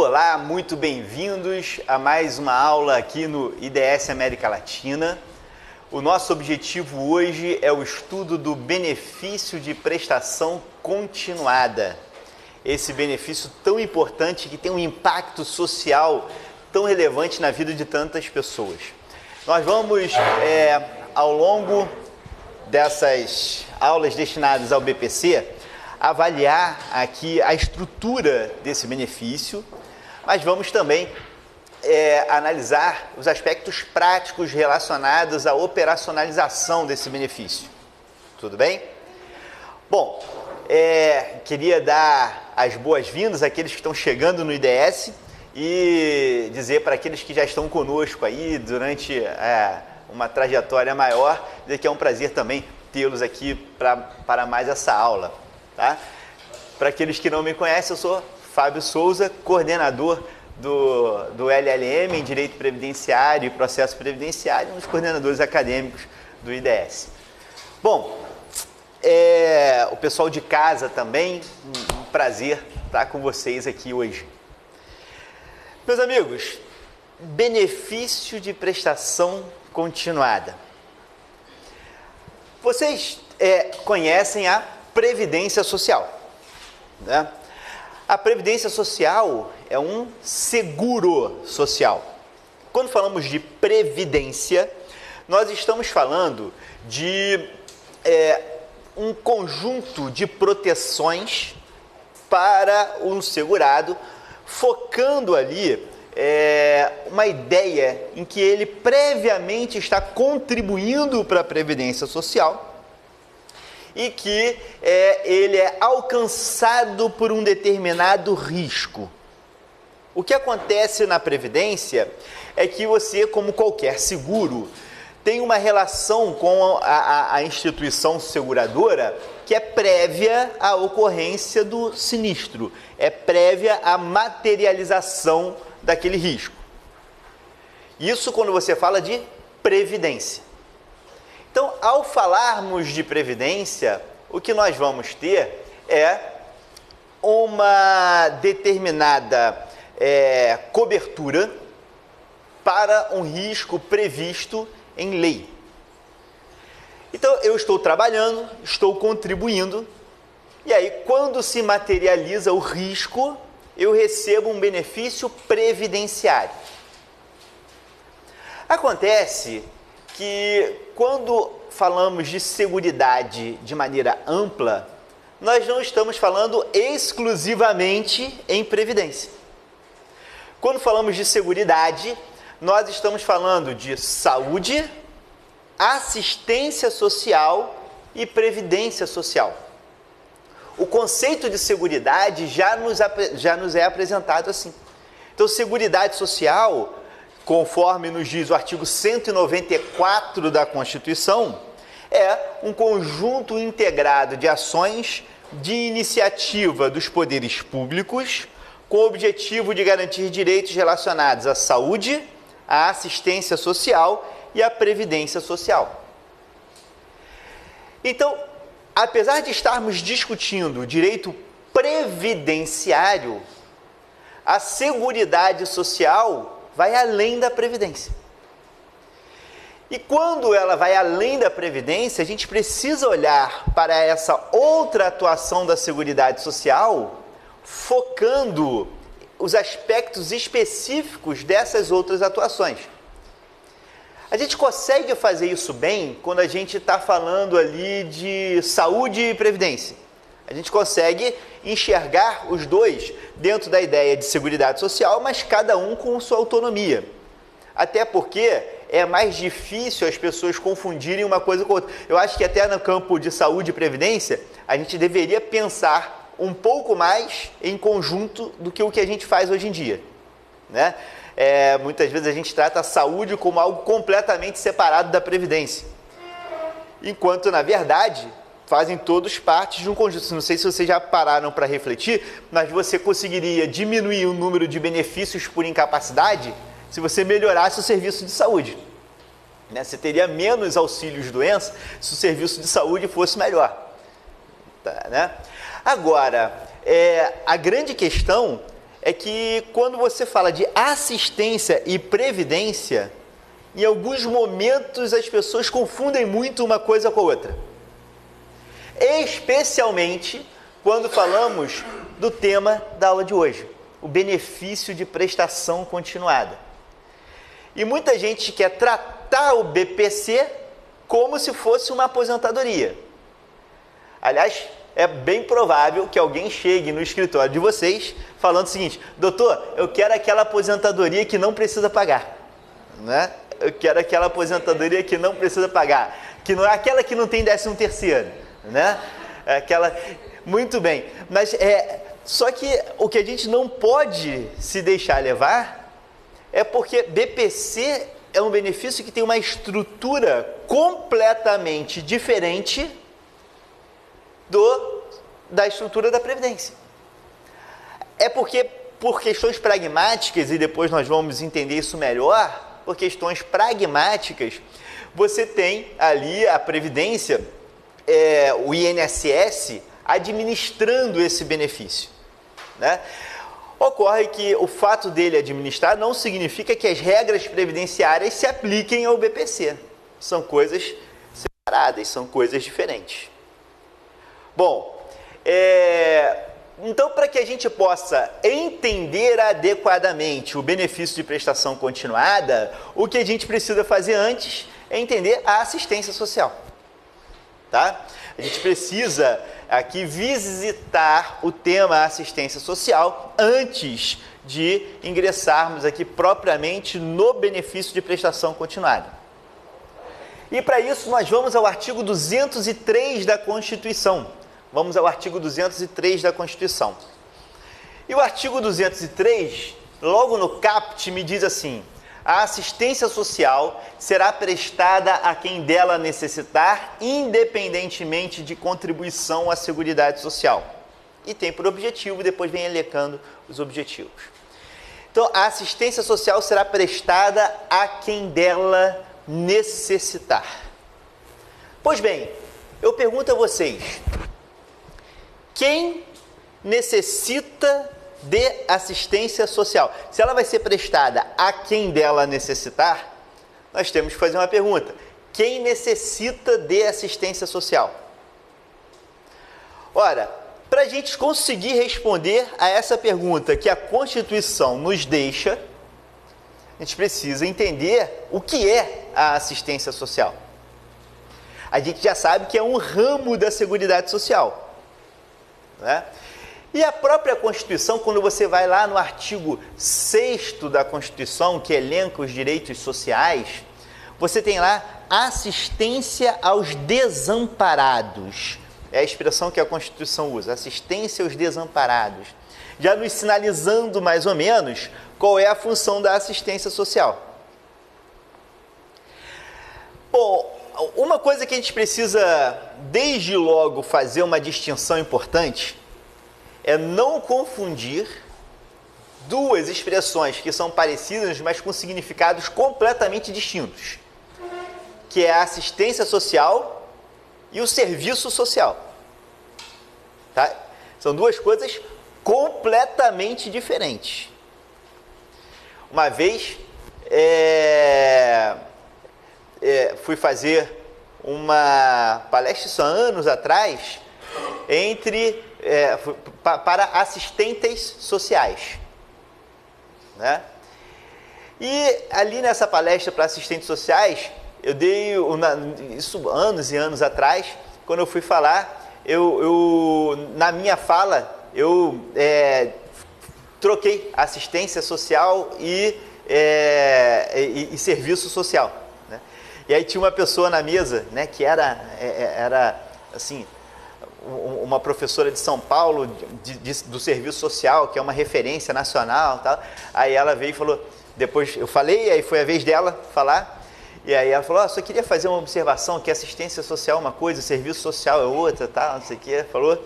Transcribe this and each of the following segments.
Olá, muito bem-vindos a mais uma aula aqui no IDS América Latina. O nosso objetivo hoje é o estudo do benefício de prestação continuada. Esse benefício tão importante que tem um impacto social tão relevante na vida de tantas pessoas. Nós vamos, ao longo dessas aulas destinadas ao BPC, avaliar aqui a estrutura desse benefício, mas vamos também analisar os aspectos práticos relacionados à operacionalização desse benefício. Tudo bem? Bom, queria dar as boas-vindas àqueles que estão chegando no IDS e dizer para aqueles que já estão conosco aí durante uma trajetória maior, dizer que é um prazer também tê-los aqui para mais essa aula. Tá? Para aqueles que não me conhecem, eu sou Fábio Souza, coordenador do LLM em Direito Previdenciário e Processo Previdenciário, um dos coordenadores acadêmicos do IDS. Bom, o pessoal de casa também, um prazer estar com vocês aqui hoje. Meus amigos, benefício de prestação continuada. Vocês conhecem a Previdência Social, né? A Previdência Social é um seguro social. Quando falamos de previdência, nós estamos falando de um conjunto de proteções para um segurado, focando ali uma ideia em que ele previamente está contribuindo para a Previdência Social e que ele é alcançado por um determinado risco. O que acontece na Previdência é que você, como qualquer seguro, tem uma relação com a instituição seguradora que é prévia à ocorrência do sinistro, é prévia à materialização daquele risco. Isso quando você fala de previdência. Então, ao falarmos de previdência, o que nós vamos ter é uma determinada cobertura para um risco previsto em lei. Então, eu estou trabalhando, estou contribuindo, e aí, quando se materializa o risco, eu recebo um benefício previdenciário. Acontece que quando falamos de seguridade de maneira ampla, nós não estamos falando exclusivamente em previdência. Quando falamos de seguridade, nós estamos falando de saúde, assistência social e previdência social. O conceito de seguridade já nos é apresentado assim. Então, seguridade social, conforme nos diz o artigo 194 da Constituição, é um conjunto integrado de ações de iniciativa dos poderes públicos com o objetivo de garantir direitos relacionados à saúde, à assistência social e à previdência social. Então, apesar de estarmos discutindo o direito previdenciário, a seguridade social vai além da previdência. E quando ela vai além da previdência, a gente precisa olhar para essa outra atuação da seguridade social, focando os aspectos específicos dessas outras atuações. A gente consegue fazer isso bem quando a gente está falando ali de saúde e previdência. A gente consegue enxergar os dois dentro da ideia de seguridade social, mas cada um com sua autonomia. Até porque é mais difícil as pessoas confundirem uma coisa com outra. Eu acho que até no campo de saúde e previdência, a gente deveria pensar um pouco mais em conjunto do que o que a gente faz hoje em dia, né? Muitas vezes a gente trata a saúde como algo completamente separado da previdência, enquanto, na verdade, fazem todos parte de um conjunto. Não sei se vocês já pararam para refletir, mas você conseguiria diminuir o número de benefícios por incapacidade se você melhorasse o serviço de saúde, né? Você teria menos auxílios-doença se o serviço de saúde fosse melhor, tá, né? Agora, a grande questão é que quando você fala de assistência e previdência, em alguns momentos as pessoas confundem muito uma coisa com a outra. Especialmente quando falamos do tema da aula de hoje, o benefício de prestação continuada. E muita gente quer tratar o BPC como se fosse uma aposentadoria. Aliás, é bem provável que alguém chegue no escritório de vocês falando o seguinte: doutor, eu quero aquela aposentadoria que não precisa pagar, né? Eu quero aquela aposentadoria que não precisa pagar, que não é aquela que não tem 13º, né? Aquela... Muito bem, mas só que o que a gente não pode se deixar levar é porque BPC é um benefício que tem uma estrutura completamente diferente da estrutura da Previdência. É porque, por questões pragmáticas, e depois nós vamos entender isso melhor, por questões pragmáticas, você tem ali a Previdência, o INSS, administrando esse benefício, né? Ocorre que o fato dele administrar não significa que as regras previdenciárias se apliquem ao BPC. São coisas separadas, são coisas diferentes. Bom, então, para que a gente possa entender adequadamente o benefício de prestação continuada, o que a gente precisa fazer antes é entender a assistência social, tá? A gente precisa aqui visitar o tema assistência social antes de ingressarmos aqui propriamente no benefício de prestação continuada. E para isso nós vamos ao artigo 203 da Constituição. Vamos ao artigo 203 da Constituição. E o artigo 203, logo no caput, me diz assim: a assistência social será prestada a quem dela necessitar, independentemente de contribuição à Seguridade Social. E tem por objetivo, depois vem elencando os objetivos. Então, a assistência social será prestada a quem dela necessitar. Pois bem, eu pergunto a vocês: quem necessita de assistência social? Se ela vai ser prestada a quem dela necessitar, nós temos que fazer uma pergunta: quem necessita de assistência social? Ora, para a gente conseguir responder a essa pergunta que a Constituição nos deixa, a gente precisa entender o que é a assistência social. A gente já sabe que é um ramo da Seguridade Social, né? E a própria Constituição, quando você vai lá no artigo 6º da Constituição, que elenca os direitos sociais, você tem lá assistência aos desamparados. É a expressão que a Constituição usa, assistência aos desamparados. Já nos sinalizando mais ou menos qual é a função da assistência social. Bom, uma coisa que a gente precisa desde logo fazer uma distinção importante é não confundir duas expressões que são parecidas, mas com significados completamente distintos, que é a assistência social e o serviço social. Tá? São duas coisas completamente diferentes. Uma vez fui fazer uma palestra, isso há anos atrás, para assistentes sociais, né? E ali nessa palestra para assistentes sociais, eu dei, isso anos e anos atrás, quando eu fui falar, na minha fala, eu troquei assistência social e serviço social, né? E aí tinha uma pessoa na mesa, né, que era assim, uma professora de São Paulo, do serviço social, que é uma referência nacional, tal. Aí ela veio e falou, depois eu falei, aí foi a vez dela falar, e aí ela falou: só queria fazer uma observação, que assistência social é uma coisa, serviço social é outra, tal, não sei o que, falou.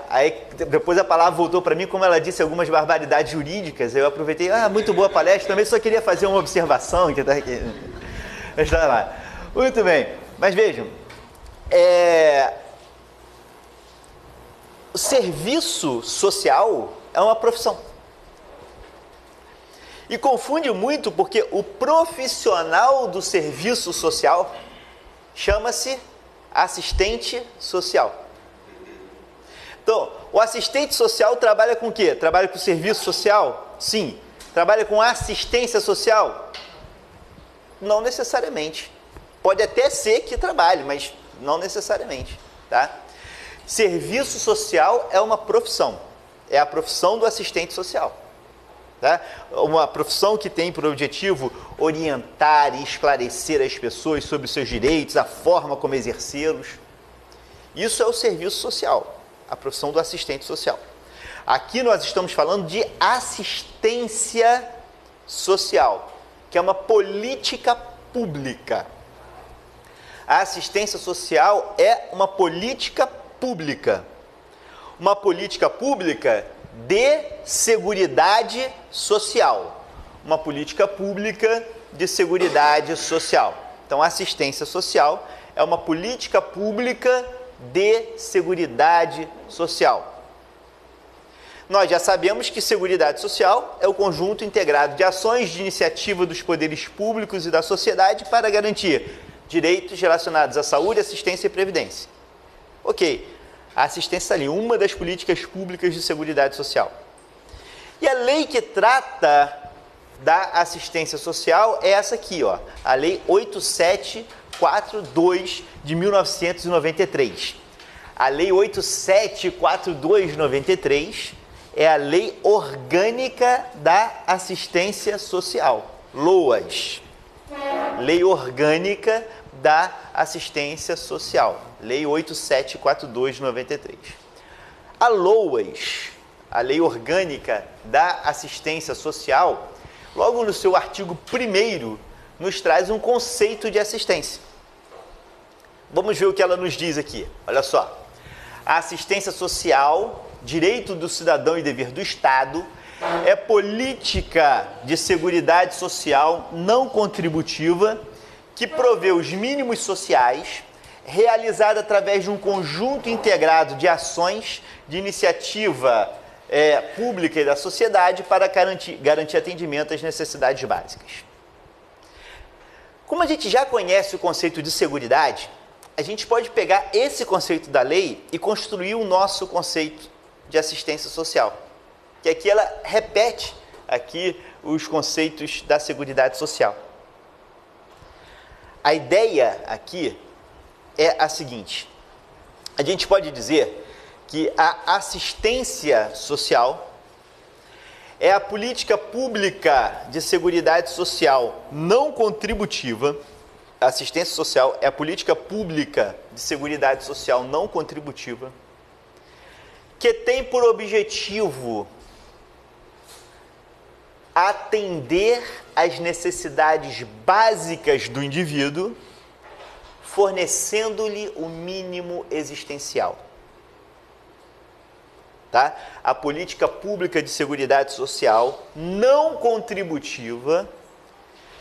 Aí depois a palavra voltou para mim, como ela disse algumas barbaridades jurídicas, eu aproveitei, muito boa palestra, também só queria fazer uma observação, que tá aqui. Está lá. Muito bem, mas vejam, o serviço social é uma profissão. E confunde muito porque o profissional do serviço social chama-se assistente social. Então, o assistente social trabalha com o quê? Trabalha com serviço social? Sim. Trabalha com assistência social? Não necessariamente. Pode até ser que trabalhe, mas não necessariamente, tá? Serviço social é uma profissão. É a profissão do assistente social. Tá? Uma profissão que tem por objetivo orientar e esclarecer as pessoas sobre os seus direitos, a forma como exercê-los. Isso é o serviço social, a profissão do assistente social. Aqui nós estamos falando de assistência social, que é uma política pública. A assistência social é uma política pública. Uma política pública de seguridade social. Uma política pública de seguridade social. Então, assistência social é uma política pública de seguridade social. Nós já sabemos que seguridade social é o conjunto integrado de ações de iniciativa dos poderes públicos e da sociedade para garantir direitos relacionados à saúde, assistência e previdência. Ok, a assistência ali, uma das políticas públicas de seguridade social. E a lei que trata da assistência social é essa aqui, ó, a Lei 8742 de 1993. A Lei 8742 de 93 é a Lei Orgânica da Assistência Social, LOAS. Lei Orgânica da Assistência Social, Lei 8742 de 93. A LOAS, a Lei Orgânica da Assistência Social, logo no seu artigo 1º, nos traz um conceito de assistência. Vamos ver o que ela nos diz aqui. Olha só. A assistência social, direito do cidadão e dever do Estado, é política de seguridade social não contributiva que provê os mínimos sociais, realizada através de um conjunto integrado de ações de iniciativa pública e da sociedade para garantir atendimento às necessidades básicas. Como a gente já conhece o conceito de seguridade, a gente pode pegar esse conceito da lei e construir o nosso conceito de assistência social, que aqui ela repete aqui os conceitos da seguridade social. A ideia aqui é a seguinte: a gente pode dizer que a assistência social é a política pública de seguridade social não contributiva. A assistência social é a política pública de seguridade social não contributiva que tem por objetivo atender às necessidades básicas do indivíduo, fornecendo-lhe o mínimo existencial. Tá? A política pública de seguridade social não contributiva,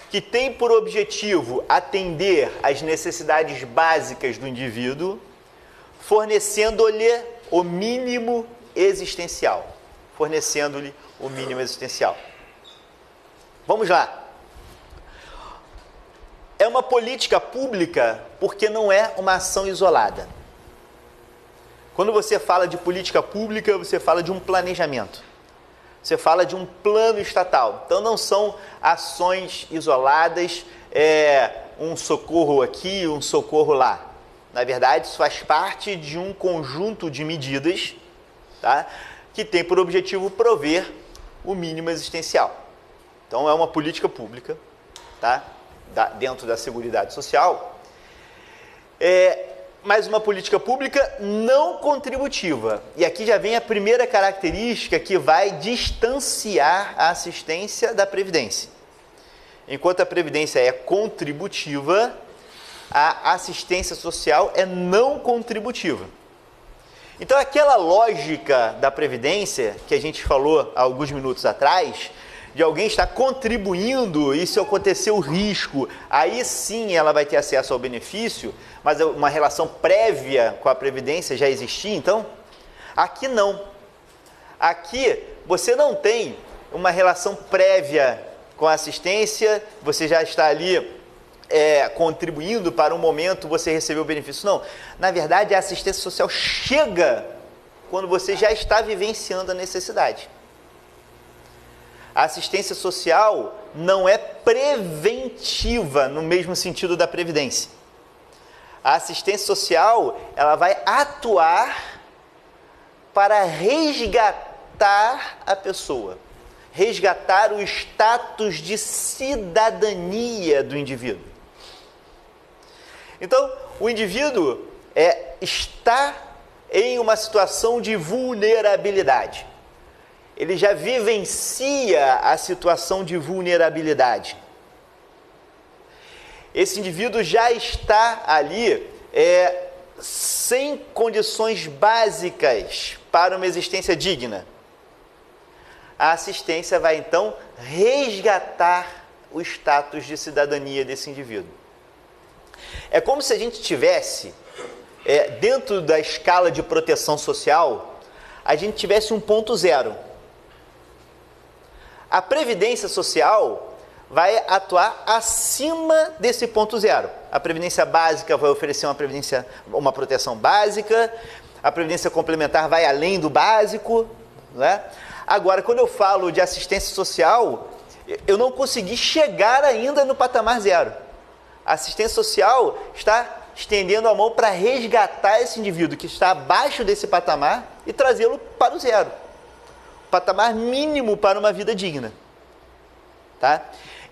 que tem por objetivo atender às necessidades básicas do indivíduo, fornecendo-lhe o mínimo existencial. Fornecendo-lhe o mínimo existencial. Vamos lá. É uma política pública porque não é uma ação isolada. Quando você fala de política pública, você fala de um planejamento. Você fala de um plano estatal. Então não são ações isoladas, um socorro aqui, um socorro lá. Na verdade, isso faz parte de um conjunto de medidas, tá, que tem por objetivo prover o mínimo existencial. Então é uma política pública, tá, dentro da Seguridade Social, mas uma política pública não contributiva. E aqui já vem a primeira característica que vai distanciar a assistência da Previdência. Enquanto a Previdência é contributiva, a assistência social é não contributiva. Então aquela lógica da Previdência, que a gente falou há alguns minutos atrás, de alguém estar contribuindo e se acontecer o risco, aí sim ela vai ter acesso ao benefício, mas uma relação prévia com a Previdência já existia, então? Aqui não. Aqui você não tem uma relação prévia com a assistência, você já está ali contribuindo para um momento você receber o benefício. Não, na verdade a assistência social chega quando você já está vivenciando a necessidade. A assistência social não é preventiva no mesmo sentido da previdência. A assistência social, ela vai atuar para resgatar a pessoa, resgatar o status de cidadania do indivíduo. Então, o indivíduo está em uma situação de vulnerabilidade. Ele já vivencia a situação de vulnerabilidade. Esse indivíduo já está ali sem condições básicas para uma existência digna. A assistência vai então resgatar o status de cidadania desse indivíduo. É como se a gente tivesse, dentro da escala de proteção social, a gente tivesse um ponto zero. A previdência social vai atuar acima desse ponto zero. A previdência básica vai oferecer uma proteção básica, a previdência complementar vai além do básico, né? Agora, quando eu falo de assistência social, eu não consegui chegar ainda no patamar zero. A assistência social está estendendo a mão para resgatar esse indivíduo que está abaixo desse patamar e trazê-lo para o zero. Patamar mínimo para uma vida digna. Tá?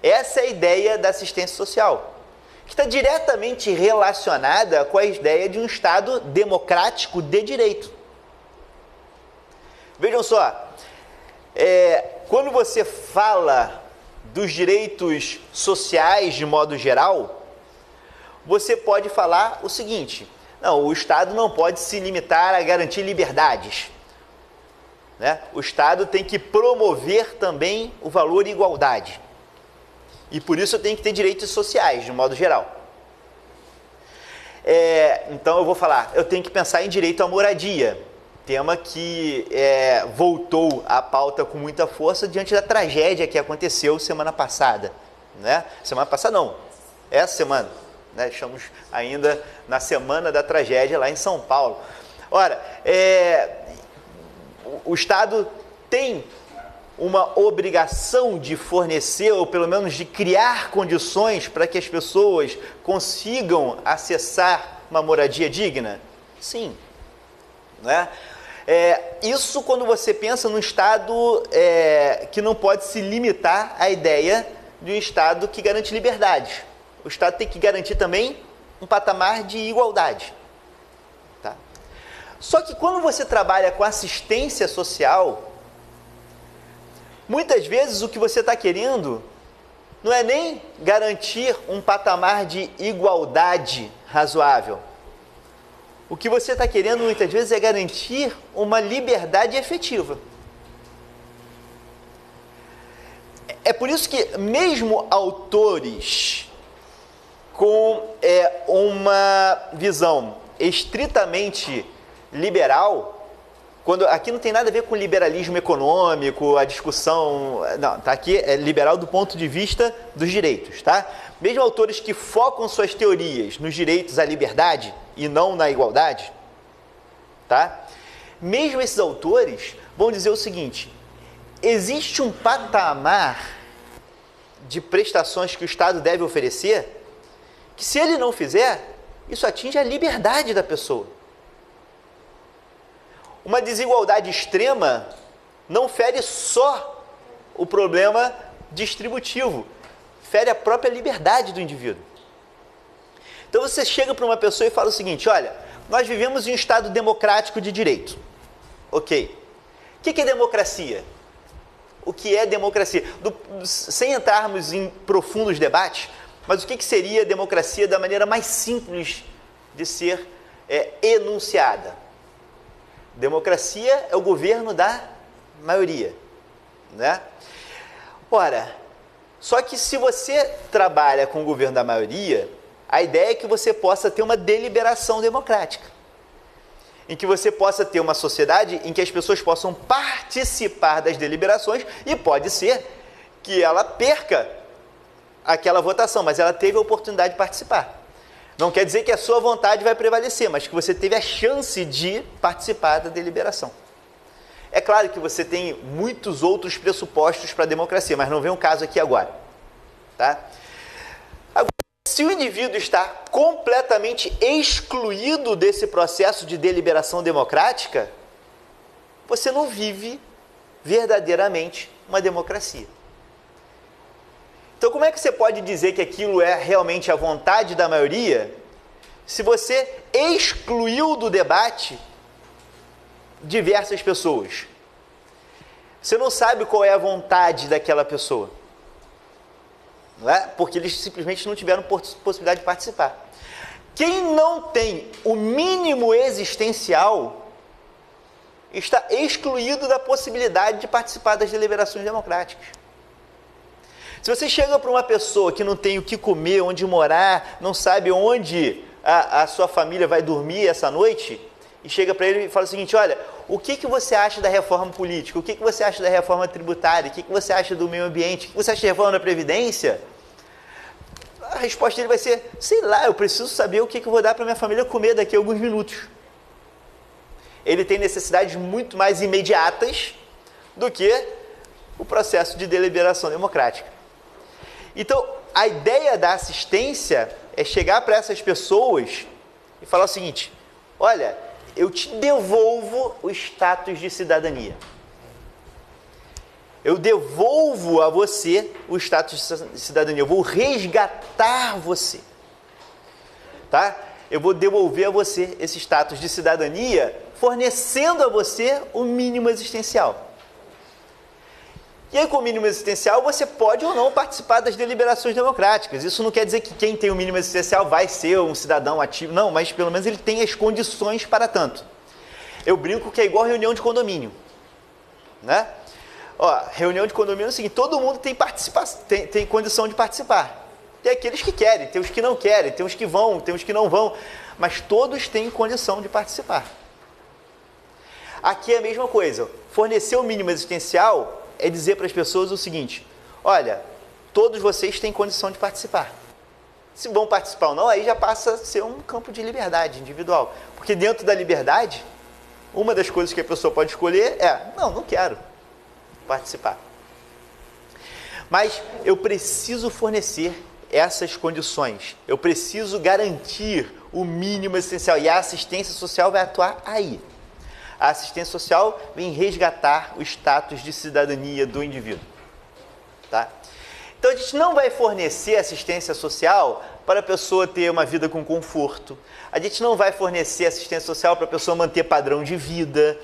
Essa é a ideia da assistência social, que está diretamente relacionada com a ideia de um Estado democrático de direito. Vejam só, quando você fala dos direitos sociais de modo geral, você pode falar o seguinte: não, o Estado não pode se limitar a garantir liberdades. Né? O Estado tem que promover também o valor e igualdade. E por isso tem que ter direitos sociais, de modo geral. Então eu vou falar, eu tenho que pensar em direito à moradia, tema que voltou à pauta com muita força diante da tragédia que aconteceu semana passada. Né? Semana passada não, essa semana. Né? Estamos ainda na semana da tragédia lá em São Paulo. Ora, o Estado tem uma obrigação de fornecer, ou pelo menos de criar condições para que as pessoas consigam acessar uma moradia digna? Sim. Né? Isso quando você pensa num Estado que não pode se limitar à ideia de um Estado que garante liberdades. O Estado tem que garantir também um patamar de igualdade. Tá? Só que quando você trabalha com assistência social, muitas vezes o que você está querendo não é nem garantir um patamar de igualdade razoável. O que você está querendo muitas vezes é garantir uma liberdade efetiva. É por isso que mesmo autores com uma visão estritamente liberal, aqui não tem nada a ver com liberalismo econômico, a discussão, não, tá aqui é liberal do ponto de vista dos direitos, tá? Mesmo autores que focam suas teorias nos direitos à liberdade e não na igualdade, tá? Mesmo esses autores vão dizer o seguinte: existe um patamar de prestações que o Estado deve oferecer que, se ele não fizer, isso atinge a liberdade da pessoa. Uma desigualdade extrema não fere só o problema distributivo, fere a própria liberdade do indivíduo. Então você chega para uma pessoa e fala o seguinte: olha, nós vivemos em um Estado democrático de direito. Ok. O que é democracia? O que é democracia? Sem entrarmos em profundos debates, mas o que seria democracia da maneira mais simples de ser enunciada? Democracia é o governo da maioria, né? Ora, só que se você trabalha com o governo da maioria, a ideia é que você possa ter uma deliberação democrática, em que você possa ter uma sociedade em que as pessoas possam participar das deliberações, e pode ser que ela perca aquela votação, mas ela teve a oportunidade de participar. Não quer dizer que a sua vontade vai prevalecer, mas que você teve a chance de participar da deliberação. É claro que você tem muitos outros pressupostos para a democracia, mas não vem um caso aqui agora. Tá? Agora, se o indivíduo está completamente excluído desse processo de deliberação democrática, você não vive verdadeiramente uma democracia. Então, como é que você pode dizer que aquilo é realmente a vontade da maioria, se você excluiu do debate diversas pessoas? Você não sabe qual é a vontade daquela pessoa, não é? Porque eles simplesmente não tiveram possibilidade de participar. Quem não tem o mínimo existencial está excluído da possibilidade de participar das deliberações democráticas. Se você chega para uma pessoa que não tem o que comer, onde morar, não sabe onde a sua família vai dormir essa noite, e chega para ele e fala o seguinte: olha, o que você acha da reforma política? O que você acha da reforma tributária? O que você acha do meio ambiente? O que você acha da reforma da Previdência? A resposta dele vai ser: sei lá, eu preciso saber o que eu vou dar para minha família comer daqui a alguns minutos. Ele tem necessidades muito mais imediatas do que o processo de deliberação democrática. Então, a ideia da assistência é chegar para essas pessoas e falar o seguinte: olha, eu te devolvo o status de cidadania. Eu devolvo a você o status de cidadania. Eu vou resgatar você. Tá? Eu vou devolver a você esse status de cidadania, fornecendo a você o mínimo existencial. E aí, com o mínimo existencial, você pode ou não participar das deliberações democráticas. Isso não quer dizer que quem tem o mínimo existencial vai ser um cidadão ativo. Não, mas pelo menos ele tem as condições para tanto. Eu brinco que é igual reunião de condomínio. Né? Ó, reunião de condomínio é o seguinte: todo mundo tem condição de participar. Tem aqueles que querem, tem os que não querem, tem os que vão, tem os que não vão. Mas todos têm condição de participar. Aqui é a mesma coisa. Fornecer o mínimo existencial é dizer para as pessoas o seguinte: olha, todos vocês têm condição de participar. Se vão participar ou não, aí já passa a ser um campo de liberdade individual. Porque dentro da liberdade, uma das coisas que a pessoa pode escolher é: não quero participar. Mas eu preciso fornecer essas condições. Eu preciso garantir o mínimo essencial. E a assistência social vai atuar aí. A assistência social vem resgatar o status de cidadania do indivíduo. Tá? Então, a gente não vai fornecer assistência social para a pessoa ter uma vida com conforto. A gente não vai fornecer assistência social para a pessoa manter padrão de vida.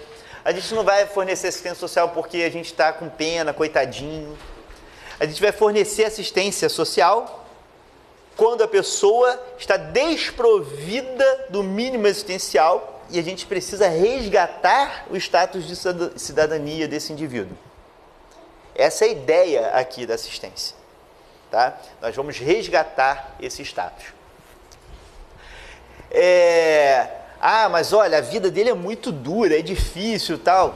A gente não vai fornecer assistência social porque a gente está com pena, coitadinho. A gente vai fornecer assistência social quando a pessoa está desprovida do mínimo existencial e a gente precisa resgatar o status de cidadania desse indivíduo. Essa é a ideia aqui da assistência. Tá? Nós vamos resgatar esse status. Mas olha, a vida dele é muito dura, é difícil e tal.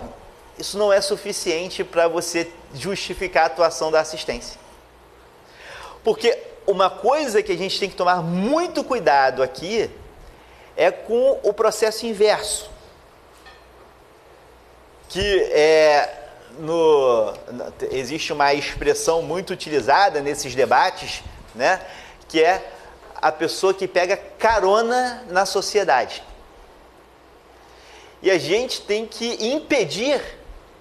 Isso não é suficiente para você justificar a atuação da assistência. Porque uma coisa que a gente tem que tomar muito cuidado aqui é com o processo inverso, que existe uma expressão muito utilizada nesses debates, né, que é a pessoa que pega carona na sociedade. E a gente tem que impedir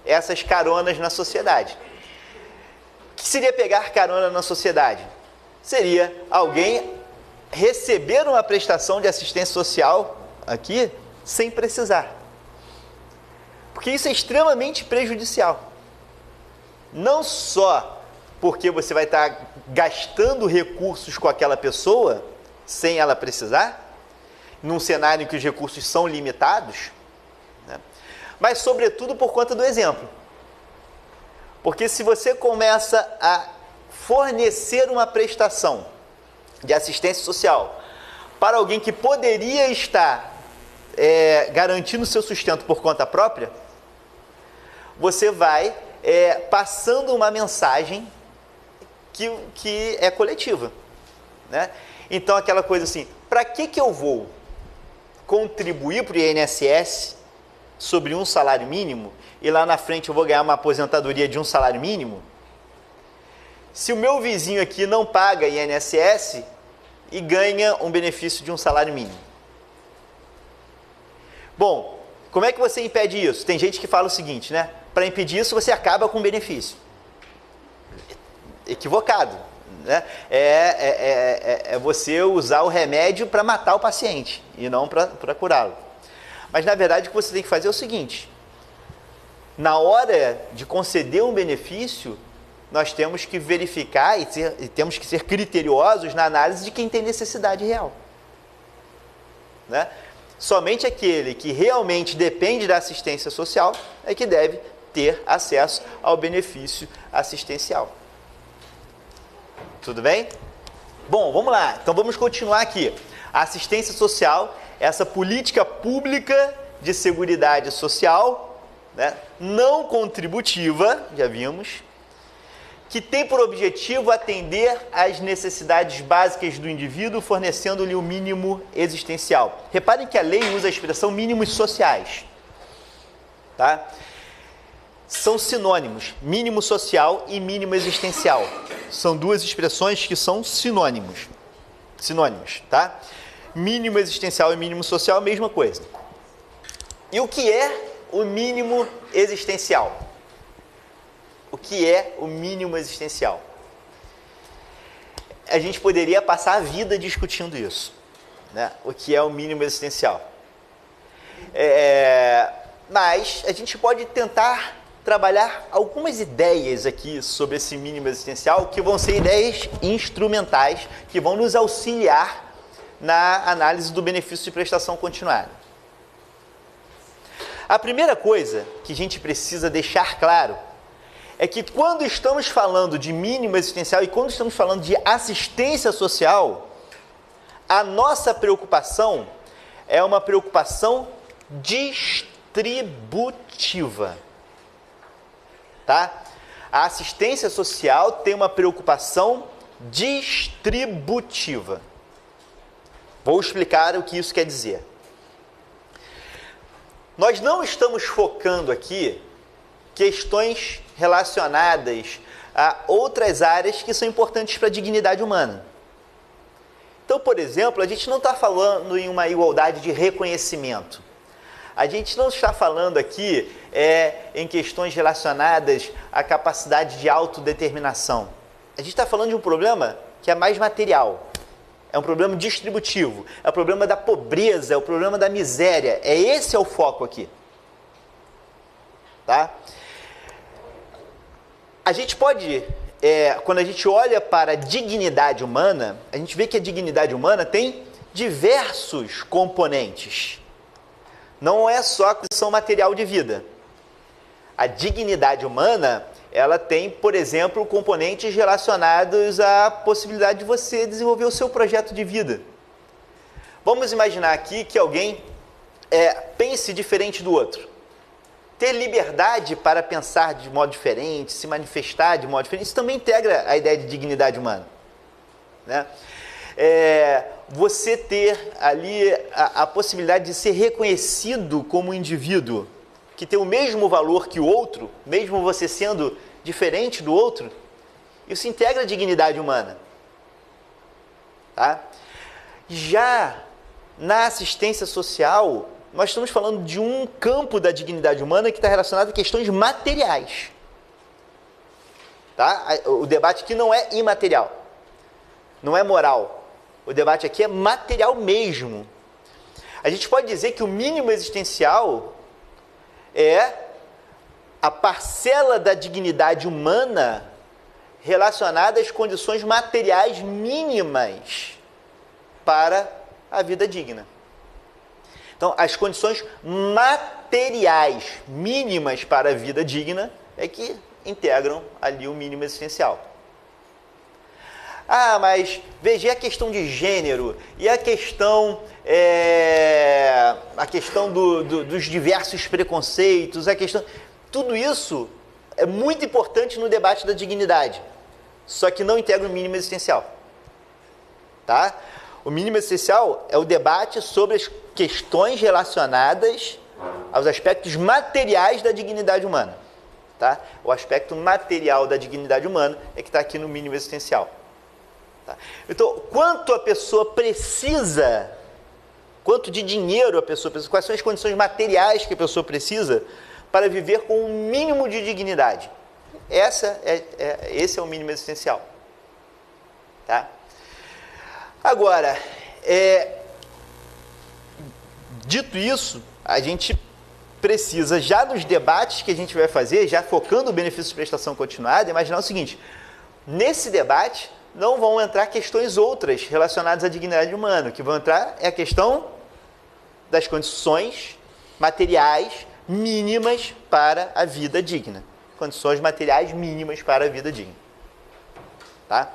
essas caronas na sociedade. O que seria pegar carona na sociedade? Seria alguém receber uma prestação de assistência social aqui sem precisar. Porque isso é extremamente prejudicial. Não só porque você vai estar gastando recursos com aquela pessoa sem ela precisar, num cenário em que os recursos são limitados, né? Mas sobretudo por conta do exemplo. Porque se você começa a fornecer uma prestação de assistência social para alguém que poderia estar garantindo seu sustento por conta própria, você vai passando uma mensagem que é coletiva, né? Então, aquela coisa assim, para que eu vou contribuir para o INSS sobre um salário mínimo e lá na frente eu vou ganhar uma aposentadoria de um salário mínimo, se o meu vizinho aqui não paga INSS e ganha um benefício de um salário mínimo? Bom, como é que você impede isso? Tem gente que fala o seguinte, né? Para impedir isso, você acaba com o benefício. Equivocado, né? É você usar o remédio para matar o paciente e não para curá-lo. Mas, na verdade, o que você tem que fazer é o seguinte: na hora de conceder um benefício, nós temos que verificar e temos que ser criteriosos na análise de quem tem necessidade real, né? Somente aquele que realmente depende da assistência social é que deve ter acesso ao benefício assistencial. Tudo bem? Bom, vamos lá. Então vamos continuar aqui. A assistência social, essa política pública de seguridade social, né, não contributiva, já vimos, que tem por objetivo atender às necessidades básicas do indivíduo, fornecendo-lhe o mínimo existencial. Reparem que a lei usa a expressão mínimos sociais, tá? São sinônimos, mínimo social e mínimo existencial. São duas expressões que são sinônimos, tá? Mínimo existencial e mínimo social, a mesma coisa. E o que é o mínimo existencial? O que é o mínimo existencial? A gente poderia passar a vida discutindo isso, né? O que é o mínimo existencial? Mas a gente pode tentar trabalhar algumas ideias aqui sobre esse mínimo existencial, que vão ser ideias instrumentais, que vão nos auxiliar na análise do benefício de prestação continuada. A primeira coisa que a gente precisa deixar claro é que quando estamos falando de mínimo existencial e quando estamos falando de assistência social, a nossa preocupação é uma preocupação distributiva, tá? A assistência social tem uma preocupação distributiva. Vou explicar o que isso quer dizer. Nós não estamos focando aqui questões relacionadas a outras áreas que são importantes para a dignidade humana. Então, por exemplo, a gente não está falando em uma igualdade de reconhecimento. A gente não está falando aqui em questões relacionadas à capacidade de autodeterminação. A gente está falando de um problema que é mais material. É um problema distributivo. É o problema da pobreza, é o problema da miséria. Esse é o foco aqui. Tá? A gente pode, quando a gente olha para a dignidade humana, a gente vê que a dignidade humana tem diversos componentes. Não é só a condição material de vida. A dignidade humana, ela tem, por exemplo, componentes relacionados à possibilidade de você desenvolver o seu projeto de vida. Vamos imaginar aqui que alguém pense diferente do outro. Ter liberdade para pensar de modo diferente, se manifestar de modo diferente, isso também integra a ideia de dignidade humana, né? Você ter ali a possibilidade de ser reconhecido como um indivíduo que tem o mesmo valor que o outro, mesmo você sendo diferente do outro, isso integra a dignidade humana, tá? Já na assistência social, nós estamos falando de um campo da dignidade humana que está relacionado a questões materiais, tá? O debate aqui não é imaterial, não é moral. O debate aqui é material mesmo. A gente pode dizer que o mínimo existencial é a parcela da dignidade humana relacionada às condições materiais mínimas para a vida digna. Então, as condições materiais mínimas para a vida digna é que integram ali o mínimo existencial. Ah, mas veja a questão de gênero e a questão dos diversos preconceitos, tudo isso é muito importante no debate da dignidade. só que não integra o mínimo existencial. Tá? O mínimo existencial é o debate sobre as questões relacionadas aos aspectos materiais da dignidade humana. Tá? O aspecto material da dignidade humana é que está aqui no mínimo existencial. Tá? Então, quanto a pessoa precisa, quanto de dinheiro a pessoa precisa, quais são as condições materiais que a pessoa precisa para viver com um mínimo de dignidade? Esse é o mínimo existencial. Tá? Agora, dito isso, a gente precisa, já nos debates que a gente vai fazer, já focando o benefício de prestação continuada, imaginar o seguinte: nesse debate não vão entrar questões outras relacionadas à dignidade humana. O que vão entrar é a questão das condições materiais mínimas para a vida digna. Condições materiais mínimas para a vida digna. Tá?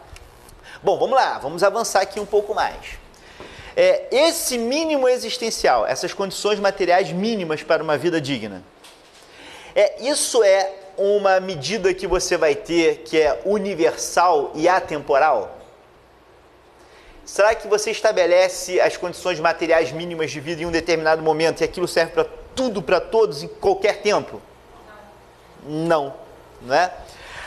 Bom, vamos lá, vamos avançar aqui um pouco mais. Esse mínimo existencial, essas condições materiais mínimas para uma vida digna, isso é uma medida que você vai ter que é universal e atemporal? Será que você estabelece as condições materiais mínimas de vida em um determinado momento e aquilo serve para tudo, para todos, em qualquer tempo? Não, não é?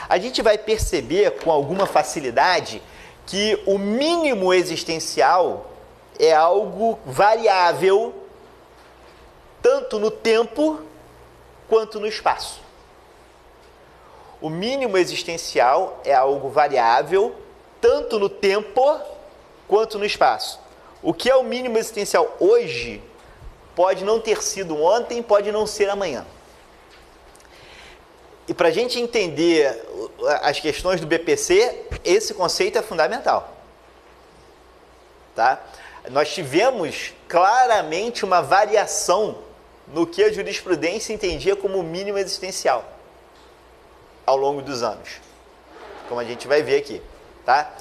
A gente vai perceber com alguma facilidade que o mínimo existencial é algo variável tanto no tempo quanto no espaço. O mínimo existencial é algo variável tanto no tempo quanto no espaço. O que é o mínimo existencial hoje pode não ter sido ontem, pode não ser amanhã. E para a gente entender as questões do BPC, esse conceito é fundamental. Tá? Nós tivemos claramente uma variação no que a jurisprudência entendia como mínimo existencial ao longo dos anos, como a gente vai ver aqui. Tá?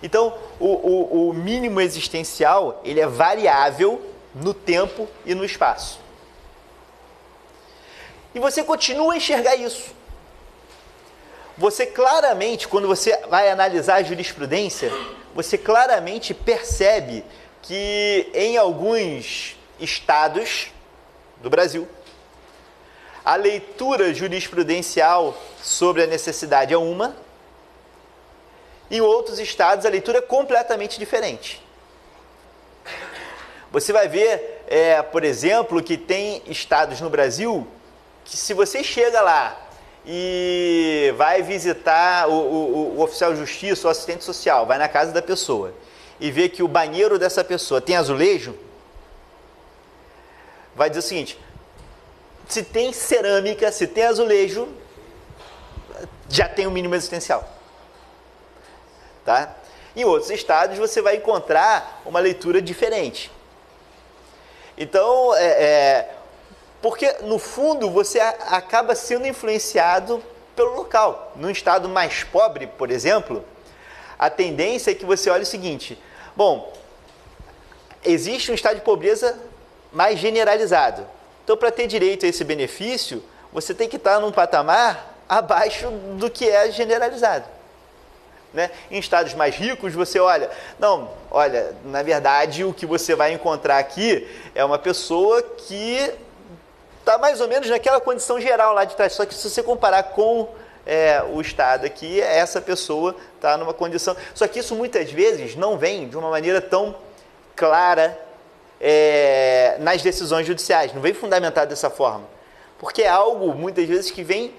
Então, o mínimo existencial ele é variável no tempo e no espaço. E você continua a enxergar isso. Você claramente, quando você vai analisar a jurisprudência, você claramente percebe que em alguns estados do Brasil, a leitura jurisprudencial sobre a necessidade é uma, em outros estados a leitura é completamente diferente. Você vai ver, por exemplo, que tem estados no Brasil que se você chega lá e vai visitar o oficial de justiça, o assistente social, vai na casa da pessoa e vê que o banheiro dessa pessoa tem azulejo, vai dizer o seguinte: se tem cerâmica, se tem azulejo, já tem o mínimo existencial. Tá? Em outros estados você vai encontrar uma leitura diferente. Então, porque no fundo você acaba sendo influenciado pelo local. Num estado mais pobre, por exemplo, a tendência é que você olhe o seguinte: bom, existe um estado de pobreza mais generalizado. Então, para ter direito a esse benefício, você tem que estar num patamar abaixo do que é generalizado. Né? Em estados mais ricos, você olha, na verdade, o que você vai encontrar aqui é uma pessoa que está mais ou menos naquela condição geral lá de trás, só que se você comparar com o estado aqui, essa pessoa está numa condição... Só que isso muitas vezes não vem de uma maneira tão clara nas decisões judiciais, não vem fundamentado dessa forma, porque é algo, muitas vezes, que vem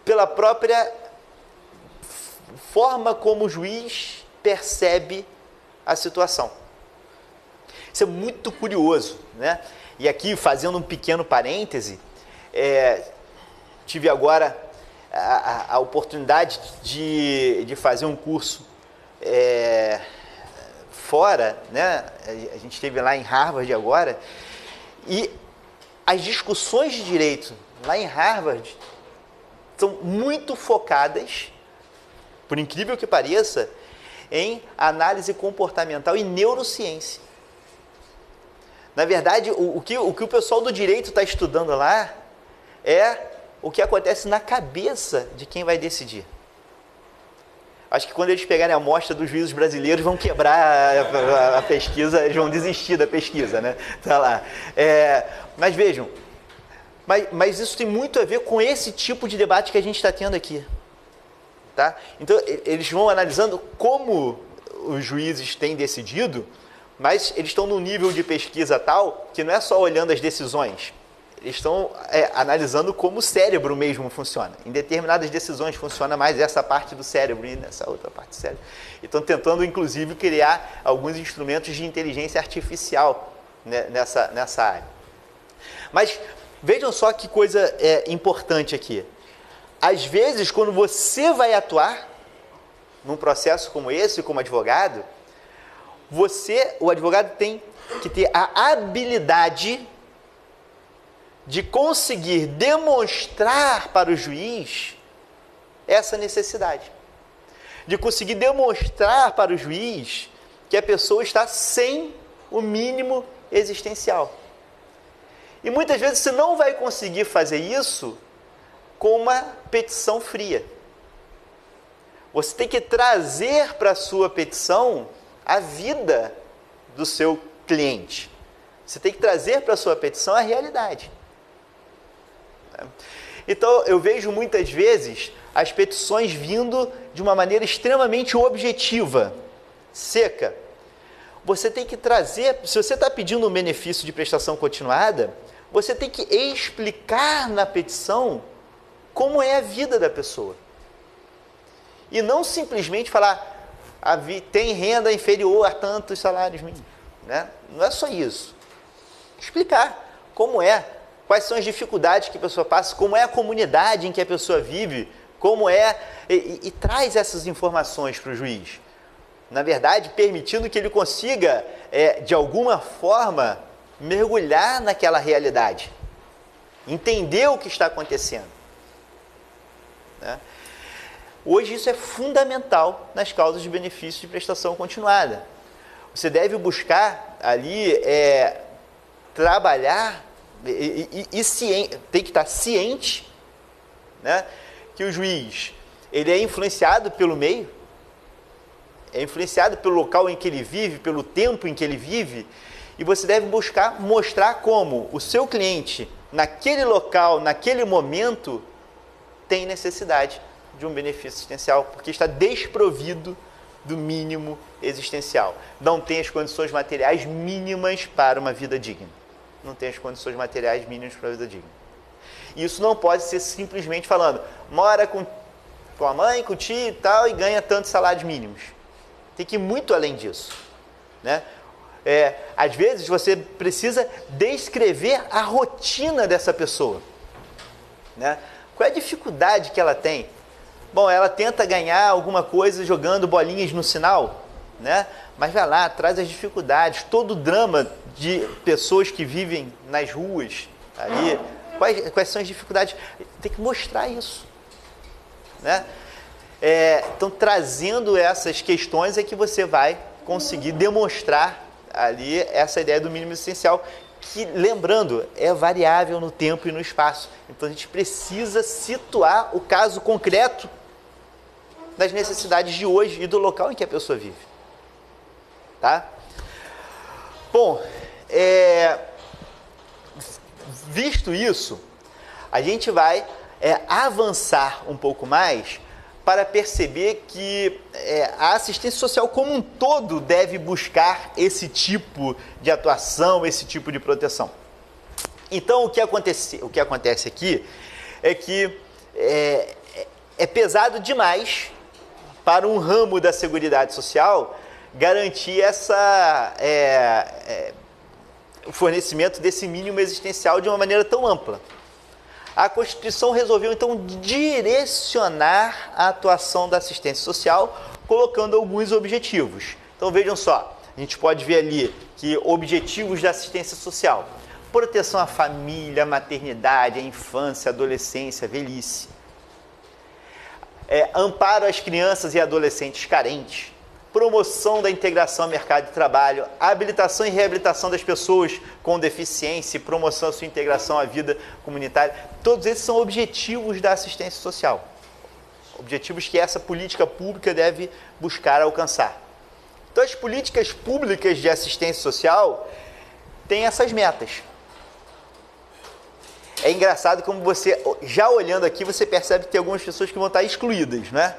pela própria forma como o juiz percebe a situação. Isso é muito curioso, né? E aqui, fazendo um pequeno parêntese, tive agora a oportunidade de fazer um curso fora, né? A gente esteve lá em Harvard agora, e as discussões de direito lá em Harvard são muito focadas, por incrível que pareça, em análise comportamental e neurociência. Na verdade, o que o pessoal do direito está estudando lá é o que acontece na cabeça de quem vai decidir. Acho que quando eles pegarem a amostra dos juízes brasileiros, vão quebrar a pesquisa, eles vão desistir da pesquisa, né? Tá lá. Mas vejam, mas isso tem muito a ver com esse tipo de debate que a gente está tendo aqui. Tá? Então, eles vão analisando como os juízes têm decidido, mas eles estão num nível de pesquisa tal que não é só olhando as decisões, eles estão analisando como o cérebro mesmo funciona. Em determinadas decisões funciona mais essa parte do cérebro e nessa outra parte do cérebro. E estão tentando, inclusive, criar alguns instrumentos de inteligência artificial nessa área. Mas vejam só que coisa importante aqui. Às vezes, quando você vai atuar num processo como esse, como advogado, o advogado tem que ter a habilidade de conseguir demonstrar para o juiz essa necessidade. De conseguir demonstrar para o juiz que a pessoa está sem o mínimo existencial. E muitas vezes você não vai conseguir fazer isso com uma petição fria. Você tem que trazer para a sua petição a vida do seu cliente. Você tem que trazer para a sua petição a realidade. Então, eu vejo muitas vezes as petições vindo de uma maneira extremamente objetiva, seca. Você tem que trazer, se você está pedindo um benefício de prestação continuada, você tem que explicar na petição como é a vida da pessoa. E não simplesmente falar, tem renda inferior a tantos salários mínimos. Né? Não é só isso. Explicar como é, quais são as dificuldades que a pessoa passa, como é a comunidade em que a pessoa vive, como é, e traz essas informações para o juiz. Na verdade, permitindo que ele consiga, de alguma forma, mergulhar naquela realidade. Entender o que está acontecendo. Né? Hoje isso é fundamental nas causas de benefício de prestação continuada. Você deve buscar ali trabalhar tem que estar ciente, né, que o juiz ele é influenciado pelo meio, é influenciado pelo local em que ele vive, pelo tempo em que ele vive, e você deve buscar mostrar como o seu cliente, naquele local, naquele momento, tem necessidade de um benefício existencial, porque está desprovido do mínimo existencial. Não tem as condições materiais mínimas para uma vida digna. Não tem as condições materiais mínimas para a vida digna. E isso não pode ser simplesmente falando, mora com a mãe, com o tio e tal, e ganha tantos salários mínimos. Tem que ir muito além disso. Né? Às vezes você precisa descrever a rotina dessa pessoa. Né? Qual é a dificuldade que ela tem? Bom, ela tenta ganhar alguma coisa jogando bolinhas no sinal, né? Mas vai lá, traz as dificuldades, todo o drama de pessoas que vivem nas ruas ali. Quais são as dificuldades? Tem que mostrar isso. Né? Então, trazendo essas questões é que você vai conseguir demonstrar ali essa ideia do mínimo essencial, que, lembrando, é variável no tempo e no espaço. Então, a gente precisa situar o caso concreto das necessidades de hoje e do local em que a pessoa vive. Tá? Bom, visto isso, a gente vai avançar um pouco mais para perceber que a assistência social como um todo deve buscar esse tipo de atuação, esse tipo de proteção. Então, o que acontece aqui é que é pesado demais para um ramo da Seguridade Social garantir o fornecimento desse mínimo existencial de uma maneira tão ampla. A Constituição resolveu, então, direcionar a atuação da assistência social, colocando alguns objetivos. Então, vejam só, a gente pode ver ali que objetivos da assistência social: proteção à família, à maternidade, à infância, à adolescência, à velhice. Amparo às crianças e adolescentes carentes, promoção da integração ao mercado de trabalho, habilitação e reabilitação das pessoas com deficiência e promoção da sua integração à vida comunitária. Todos esses são objetivos da assistência social. objetivos que essa política pública deve buscar alcançar. Então, as políticas públicas de assistência social têm essas metas. É engraçado como você, já olhando aqui, você percebe que tem algumas pessoas que vão estar excluídas, né?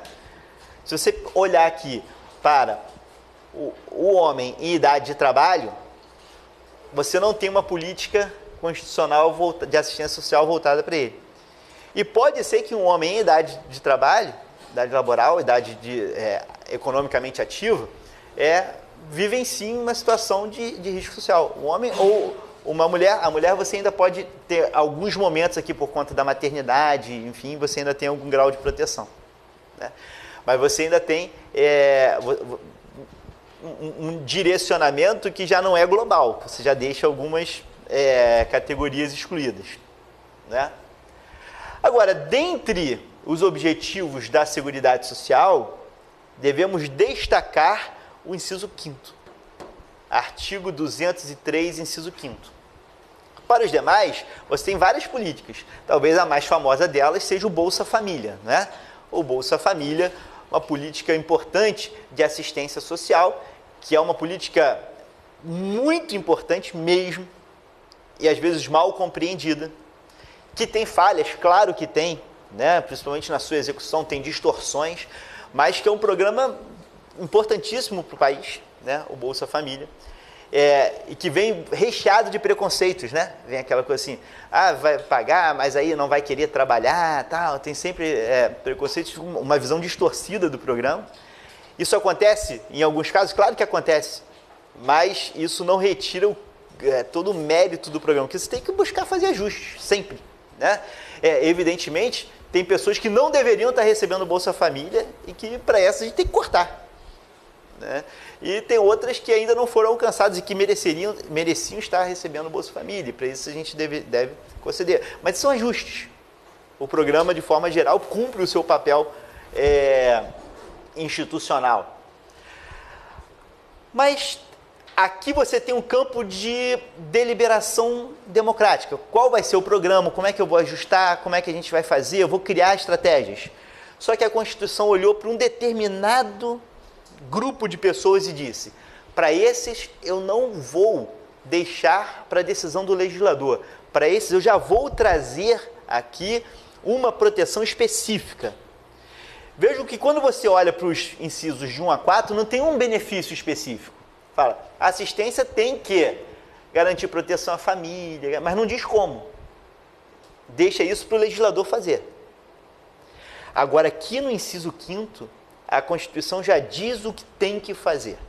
Se você olhar aqui para o homem em idade de trabalho, você não tem uma política constitucional de assistência social voltada para ele. E pode ser que um homem em idade de trabalho, idade laboral, idade economicamente ativa, vivencie uma situação de risco social. Um homem ou uma mulher, a mulher você ainda pode ter alguns momentos aqui por conta da maternidade, enfim, você ainda tem algum grau de proteção, né? Mas você ainda tem um direcionamento que já não é global, você já deixa algumas categorias excluídas, né? Agora, dentre os objetivos da Seguridade Social, devemos destacar o inciso 5º, artigo 203, inciso 5º. Para os demais, você tem várias políticas. Talvez a mais famosa delas seja o Bolsa Família, né? O Bolsa Família, uma política importante de assistência social, que é uma política muito importante mesmo, e às vezes mal compreendida, que tem falhas, claro que tem, né? Principalmente na sua execução, tem distorções, mas que é um programa importantíssimo para o país, né? O Bolsa Família. E que vem recheado de preconceitos, né? Vem aquela coisa assim, vai pagar, mas aí não vai querer trabalhar, tal. Tem sempre preconceitos, uma visão distorcida do programa. Isso acontece em alguns casos? Claro que acontece, mas isso não retira todo o mérito do programa, porque você tem que buscar fazer ajustes, sempre, né? Evidentemente, tem pessoas que não deveriam estar recebendo o Bolsa Família e que, para essas, a gente tem que cortar, né? E tem outras que ainda não foram alcançadas e que mereciam estar recebendo o Bolsa Família. Para isso a gente deve conceder. Mas são ajustes. O programa, de forma geral, cumpre o seu papel institucional. Mas aqui você tem um campo de deliberação democrática. Qual vai ser o programa? Como é que eu vou ajustar? Como é que a gente vai fazer? Eu vou criar estratégias. Só que a Constituição olhou para um determinado grupo de pessoas e disse: para esses eu não vou deixar para a decisão do legislador. Para esses eu já vou trazer aqui uma proteção específica. Vejam que quando você olha para os incisos de 1 a 4, não tem um benefício específico. Fala, a assistência tem que garantir proteção à família, mas não diz como. Deixa isso para o legislador fazer. Agora, aqui no inciso 5º, a Constituição já diz o que tem que fazer.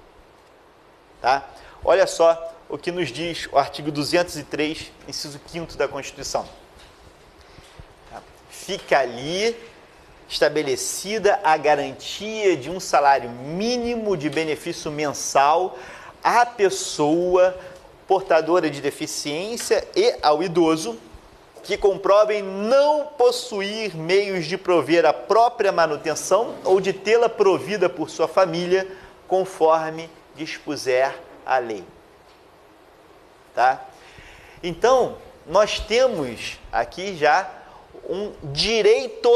Tá? Olha só o que nos diz o artigo 203, inciso 5º da Constituição. Fica ali estabelecida a garantia de um salário mínimo de benefício mensal à pessoa portadora de deficiência e ao idoso que comprovem não possuir meios de prover a própria manutenção ou de tê-la provida por sua família, conforme dispuser a lei. Tá? Então, nós temos aqui já um direito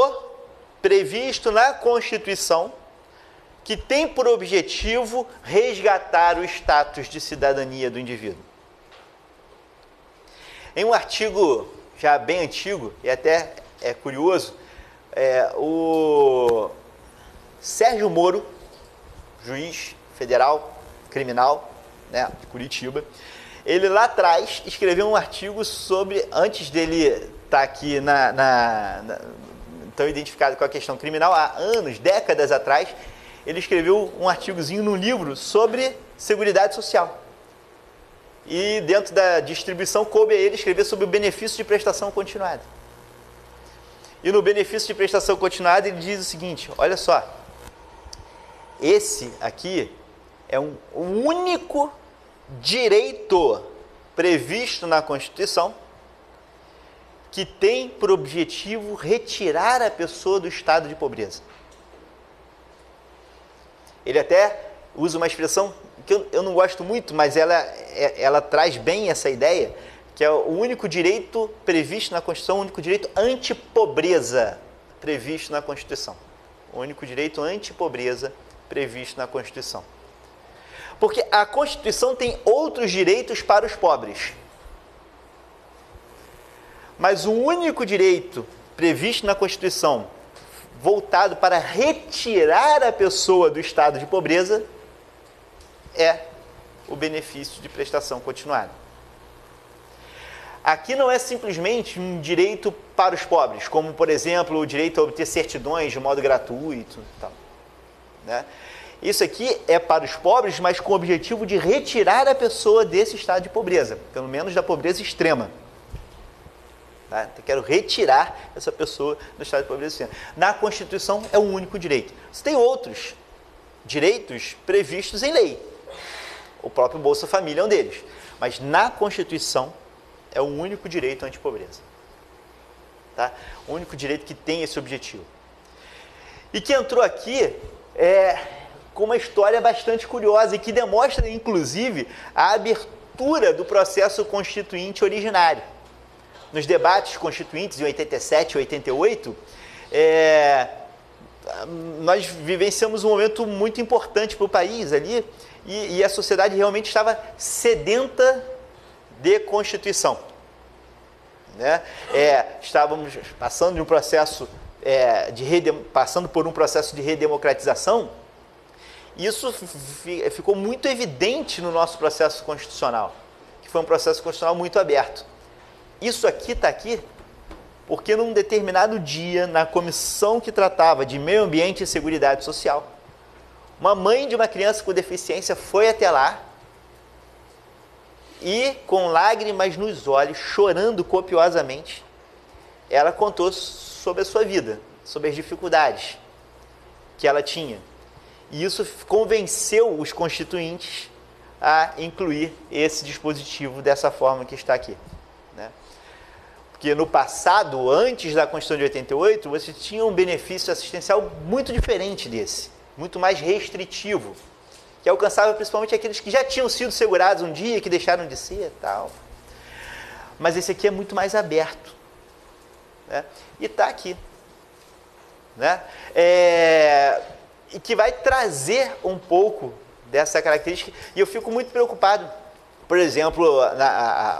previsto na Constituição que tem por objetivo resgatar o status de cidadania do indivíduo. Em um artigo já bem antigo, e até é curioso, o Sérgio Moro, juiz federal, criminal, né, de Curitiba, ele lá atrás escreveu um artigo sobre, antes dele estar aqui tão identificado com a questão criminal, há anos, décadas atrás, ele escreveu um artigozinho num livro sobre Seguridade Social. E dentro da distribuição coube a ele escrever sobre o benefício de prestação continuada. E no benefício de prestação continuada ele diz o seguinte, olha só, esse aqui é o único direito previsto na Constituição que tem por objetivo retirar a pessoa do estado de pobreza. Ele até usa uma expressão que eu não gosto muito, mas ela traz bem essa ideia, que é o único direito previsto na Constituição, o único direito anti-pobreza previsto na Constituição. o único direito anti-pobreza previsto na Constituição. Porque a Constituição tem outros direitos para os pobres. Mas o único direito previsto na Constituição voltado para retirar a pessoa do estado de pobreza é o benefício de prestação continuada. Aqui não é simplesmente um direito para os pobres, como, por exemplo, o direito a obter certidões de modo gratuito e tal, né? Isso aqui é para os pobres, mas com o objetivo de retirar a pessoa desse estado de pobreza, pelo menos da pobreza extrema. Tá? Eu quero retirar essa pessoa do estado de pobreza extrema. Na Constituição é o único direito. Você tem outros direitos previstos em lei. O próprio Bolsa Família é um deles. Mas na Constituição é o único direito anti-pobreza. Tá? O único direito que tem esse objetivo. E que entrou aqui com uma história bastante curiosa e que demonstra, inclusive, a abertura do processo constituinte originário. Nos debates constituintes em 87 e 88, nós vivenciamos um momento muito importante para o país ali e a sociedade realmente estava sedenta de Constituição. Né? Estávamos passando de um processo passando por um processo de redemocratização. Isso ficou muito evidente no nosso processo constitucional, que foi um processo constitucional muito aberto. Isso aqui está aqui porque num determinado dia, na comissão que tratava de meio ambiente e seguridade social, uma mãe de uma criança com deficiência foi até lá e, com lágrimas nos olhos, chorando copiosamente, ela contou sobre a sua vida, sobre as dificuldades que ela tinha. E isso convenceu os constituintes a incluir esse dispositivo dessa forma que está aqui, né? Porque no passado, antes da Constituição de 88, você tinha um benefício assistencial muito diferente desse, muito mais restritivo, que alcançava principalmente aqueles que já tinham sido segurados um dia, que deixaram de ser e tal. Mas esse aqui é muito mais aberto, né? E está aqui, né? E que vai trazer um pouco dessa característica, e eu fico muito preocupado. Por exemplo,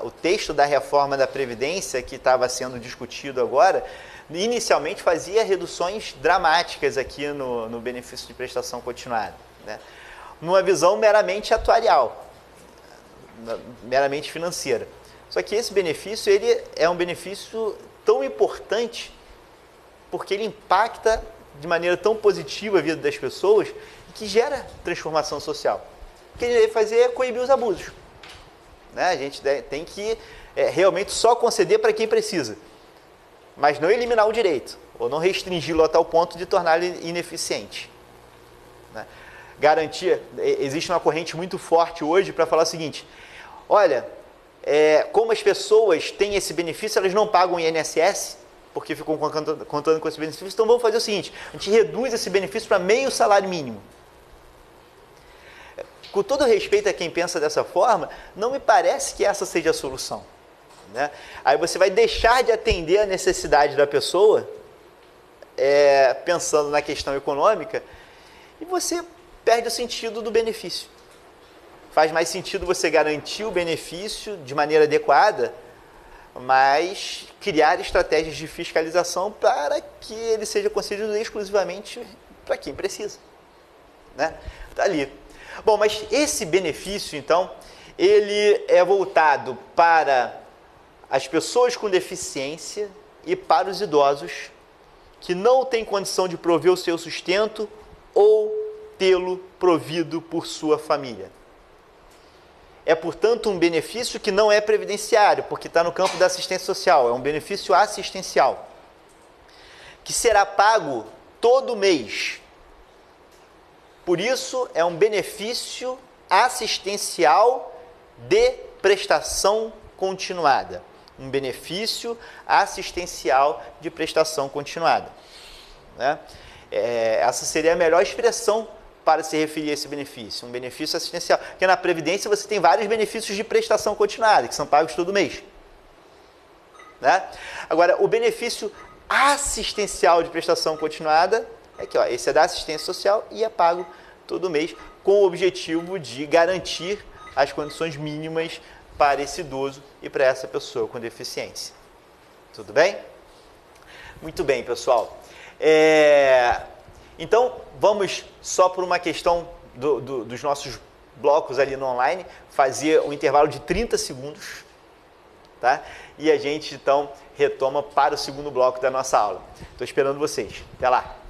o texto da reforma da Previdência, que estava sendo discutido agora, inicialmente fazia reduções dramáticas aqui no benefício de prestação continuada, né? Numa visão meramente atuarial, meramente financeira. Só que esse benefício ele é um benefício tão importante porque ele impacta de maneira tão positiva a vida das pessoas que gera transformação social. O que a gente deve fazer é coibir os abusos, né? A gente tem que realmente só conceder para quem precisa, mas não eliminar o direito, ou não restringi-lo a tal ponto de torná-lo ineficiente, né? Garantia, existe uma corrente muito forte hoje para falar o seguinte: olha, como as pessoas têm esse benefício, elas não pagam INSS, porque ficam contando com esse benefício, então vamos fazer o seguinte: a gente reduz esse benefício para meio salário mínimo. Com todo respeito a quem pensa dessa forma, não me parece que essa seja a solução, né? Aí você vai deixar de atender a necessidade da pessoa, pensando na questão econômica, e você perde o sentido do benefício. Faz mais sentido você garantir o benefício de maneira adequada, mas criar estratégias de fiscalização para que ele seja concedido exclusivamente para quem precisa, né? Está ali. Bom, mas esse benefício, então, ele é voltado para as pessoas com deficiência e para os idosos que não têm condição de prover o seu sustento ou tê-lo provido por sua família. É, portanto, um benefício que não é previdenciário, porque está no campo da assistência social, é um benefício assistencial, que será pago todo mês. Por isso, é um benefício assistencial de prestação continuada. Um benefício assistencial de prestação continuada, né? Essa seria a melhor expressão para se referir a esse benefício, um benefício assistencial. Porque na Previdência você tem vários benefícios de prestação continuada, que são pagos todo mês, né? Agora, o benefício assistencial de prestação continuada Aqui, ó, esse é da assistência social e é pago todo mês com o objetivo de garantir as condições mínimas para esse idoso e para essa pessoa com deficiência. Tudo bem? Muito bem, pessoal. Então, vamos só por uma questão dos nossos blocos ali no online, fazer um intervalo de 30 segundos, tá? E a gente, então, retoma para o segundo bloco da nossa aula. Estou esperando vocês. Até lá!